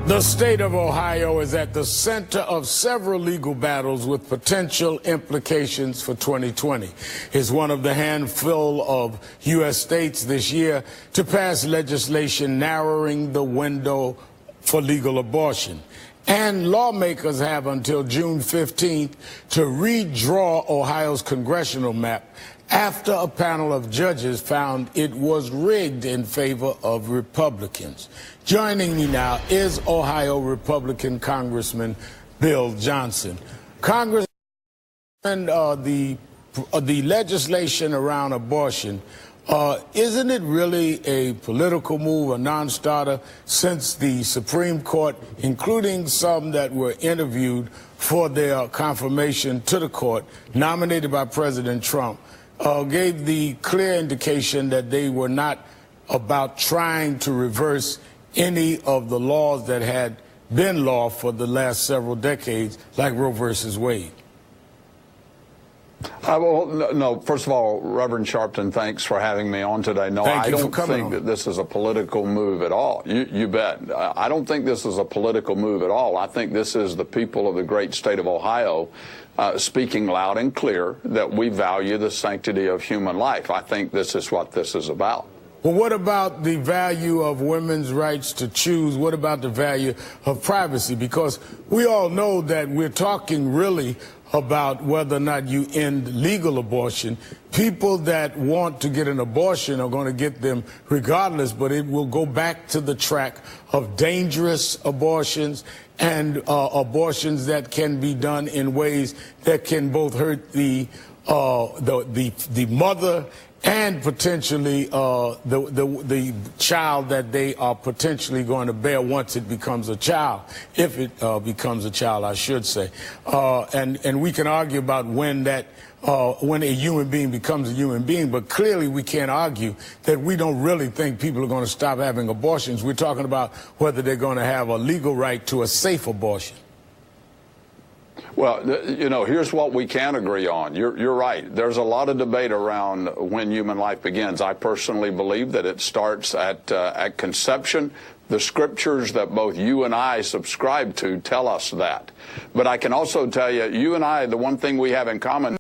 The state of Ohio is at the center of several legal battles with potential implications for 2020. It's one of the handful of U.S. states this year to pass legislation narrowing the window for legal abortion. And lawmakers have until June 15th to redraw Ohio's congressional map after a panel of judges found it was rigged in favor of Republicans. Joining me now is Ohio Republican Congressman Bill Johnson. Congressman, the legislation around abortion, isn't it really a political move, a non-starter, since the Supreme Court, including some that were interviewed for their confirmation to the court, nominated by President Trump, gave the clear indication that they were not about trying to reverse any of the laws that had been law for the last several decades, like Roe versus Wade? No, first of all, Reverend Sharpton, thanks for having me on today. No, I don't think that this is a political move at all. You bet. I don't think this is a political move at all. I think this is the people of the great state of Ohio speaking loud and clear that we value the sanctity of human life. I think this is what this is about. Well, what about the value of women's rights to choose? What about the value of privacy? Because we all know that we're talking really about whether or not you end legal abortion. People that want to get an abortion are going to get them regardless, but it will go back to the track of dangerous abortions and abortions that can be done in ways that can both hurt the mother and potentially the child that they are potentially going to bear once it becomes a child, if it becomes a child, I should say. And we can argue about when a human being becomes a human being, but clearly we can't argue that we don't really think people are going to stop having abortions. We're talking about whether they're going to have a legal right to a safe abortion. Well, you know, here's what we can agree on. You're right. There's a lot of debate around when human life begins. I personally believe that it starts at conception. The scriptures that both you and I subscribe to tell us that. But I can also tell you, you and I, the one thing we have in common,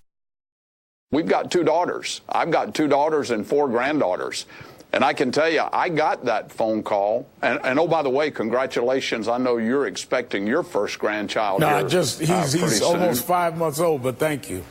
we've got 2 daughters. I've got 2 daughters and 4 granddaughters. And I can tell you, I got that phone call. And oh, by the way, congratulations. I know you're expecting your first grandchild. No, he's almost 5 months old, but thank you.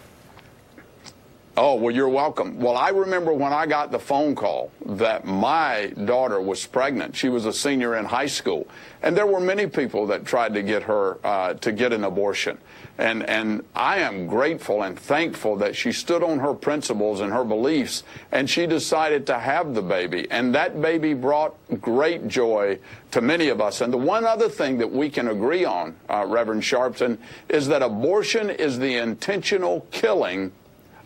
Oh, well, you're welcome. Well, I remember when I got the phone call that my daughter was pregnant. She was a senior in high school. And there were many people that tried to get her to get an abortion. And I am grateful and thankful that she stood on her principles and her beliefs, and she decided to have the baby. And that baby brought great joy to many of us. And the one other thing that we can agree on, Reverend Sharpton, is that abortion is the intentional killing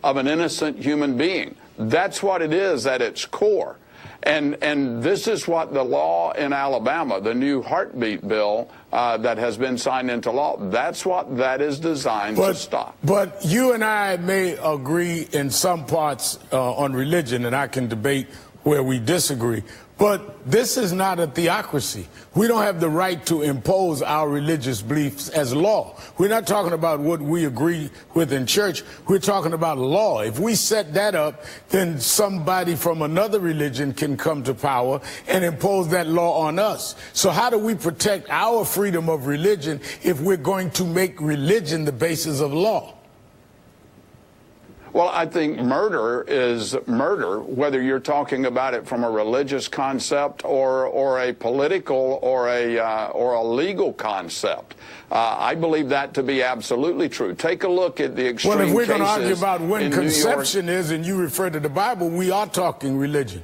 of an innocent human being. That's what it is at its core. And this is what the law in Alabama, the new heartbeat bill that has been signed into law, that's what that is designed to stop. But you and I may agree in some parts on religion, and I can debate where we disagree. But this is not a theocracy. We don't have the right to impose our religious beliefs as law. We're not talking about what we agree with in church. We're talking about law. If we set that up, then somebody from another religion can come to power and impose that law on us. So how do we protect our freedom of religion if we're going to make religion the basis of law? Well, I think murder is murder, whether you're talking about it from a religious concept or a political or a legal concept. I believe that to be absolutely true. Take a look at the extreme cases. Well, if we're going to argue about when conception is, and you refer to the Bible, we are talking religion.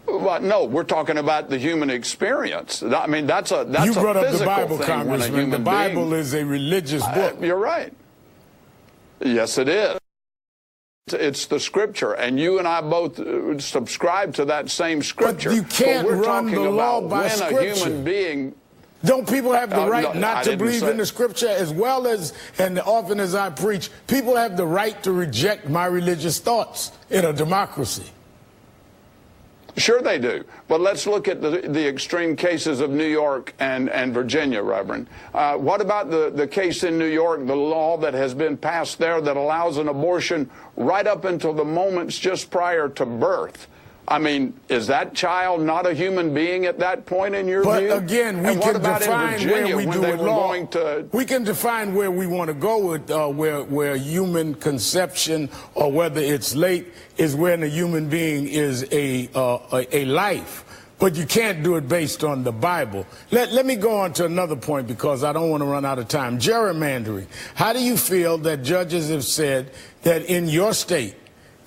Well, no, we're talking about the human experience. I mean, that's a physical thing. You brought up the Bible, Congressman. The Bible is a religious book. You're right. Yes, it is. It's the scripture, and you and I both subscribe to that same scripture. But you can't run the law by scripture. A human being. Don't people have the right not to believe in the scripture as well as, and often as I preach, people have the right to reject my religious thoughts in a democracy? Sure they do. But let's look at the extreme cases of New York and Virginia, Reverend. What about the case in New York, the law that has been passed there that allows an abortion right up until the moments just prior to birth? I mean, is that child not a human being at that point in your view? But again, we can define where we do it law. We can define where we want to go with where human conception, or whether it's late, is when a human being is a life. But you can't do it based on the Bible. Let me go on to another point, because I don't want to run out of time. Gerrymandering. How do you feel that judges have said that in your state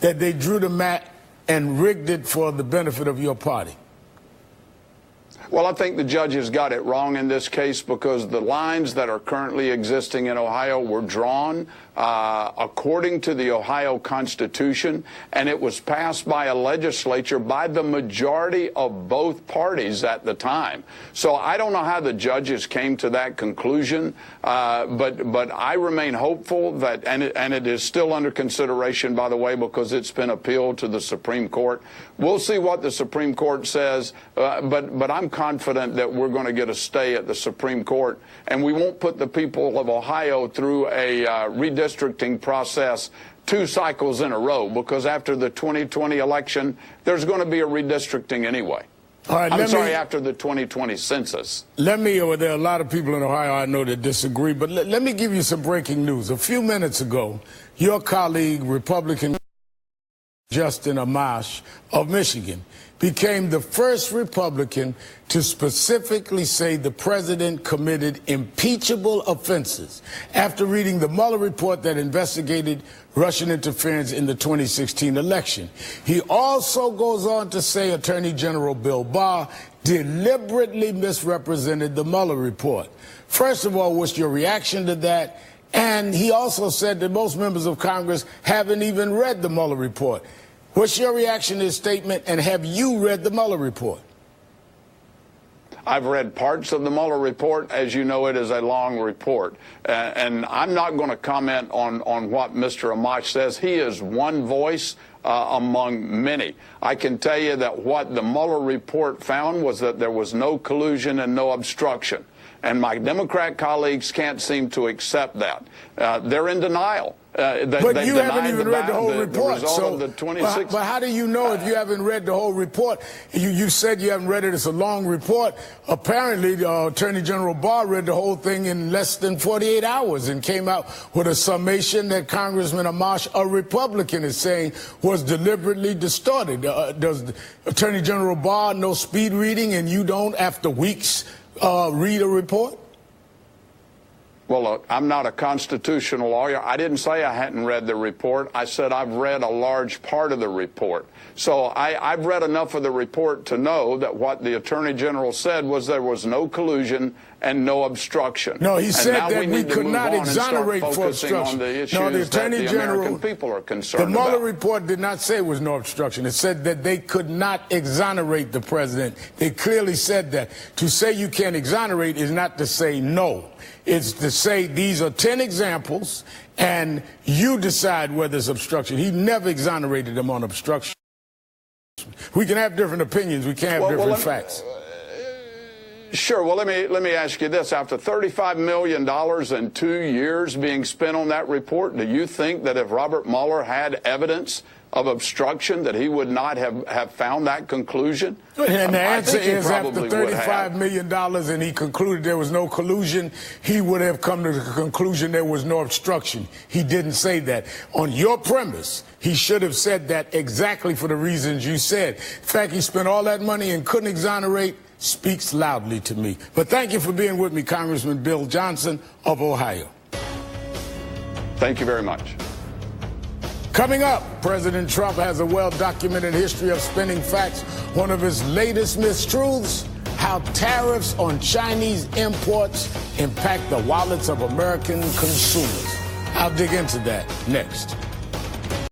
that they drew the map and rigged it for the benefit of your party? Well, I think the judges got it wrong in this case, because the lines that are currently existing in Ohio were drawn according to the Ohio Constitution, and it was passed by a legislature by the majority of both parties at the time. So I don't know how the judges came to that conclusion, but I remain hopeful that, and it is still under consideration, by the way, because it's been appealed to the Supreme Court. We'll see what the Supreme Court says, but I'm confident that we're going to get a stay at the Supreme Court, and we won't put the people of Ohio through a redistricting process 2 cycles in a row, because after the 2020 election, there's going to be a redistricting anyway. All right, after the 2020 census. There are a lot of people in Ohio I know that disagree, but let me give you some breaking news. A few minutes ago, your colleague, Republican Justin Amash of Michigan, became the first Republican to specifically say the president committed impeachable offenses after reading the Mueller report that investigated Russian interference in the 2016 election. He also goes on to say Attorney General Bill Barr deliberately misrepresented the Mueller report. First of all, what's your reaction to that? And he also said that most members of Congress haven't even read the Mueller report. What's your reaction to his statement, and have you read the Mueller report? I've read parts of the Mueller report. As you know, it is a long report. And I'm not going to comment on what Mr. Amash says. He is one voice among many. I can tell you that what the Mueller report found was that there was no collusion and no obstruction. And my Democrat colleagues can't seem to accept that. They're in denial. But you haven't even read the whole report. But how do you know if you haven't read the whole report? You said you haven't read it. It's a long report. Apparently, Attorney General Barr read the whole thing in less than 48 hours and came out with a summation that Congressman Amash, a Republican, is saying was deliberately distorted. Does Attorney General Barr know speed reading, and you don't, after weeks, read a report? Well, look, I'm not a constitutional lawyer. I didn't say I hadn't read the report. I said I've read a large part of the report. So I've read enough of the report to know that what the Attorney General said was there was no collusion and no obstruction. No, he said that we could not exonerate for obstruction. No, the Attorney General, people are concerned the Mueller report did not say it was no obstruction. It said that they could not exonerate the president. They clearly said that. To say you can't exonerate is not to say no. It's to say these are 10 examples, and you decide whether it's obstruction. He never exonerated them on obstruction. We can have different opinions. We can't have different facts. Sure. Well, let me ask you this. After $35 million in 2 years being spent on that report, do you think that if Robert Mueller had evidence of obstruction that he would not have found that conclusion? And the answer is after $35 million and he concluded there was no collusion, he would have come to the conclusion there was no obstruction. He didn't say that. On your premise, he should have said that exactly for the reasons you said. In fact, he spent all that money and couldn't exonerate. Speaks loudly to me. But thank you for being with me, Congressman Bill Johnson of Ohio. Thank you very much. Coming up, President Trump has a well-documented history of spinning facts. One of his latest mistruths, how tariffs on Chinese imports impact the wallets of American consumers. I'll dig into that next.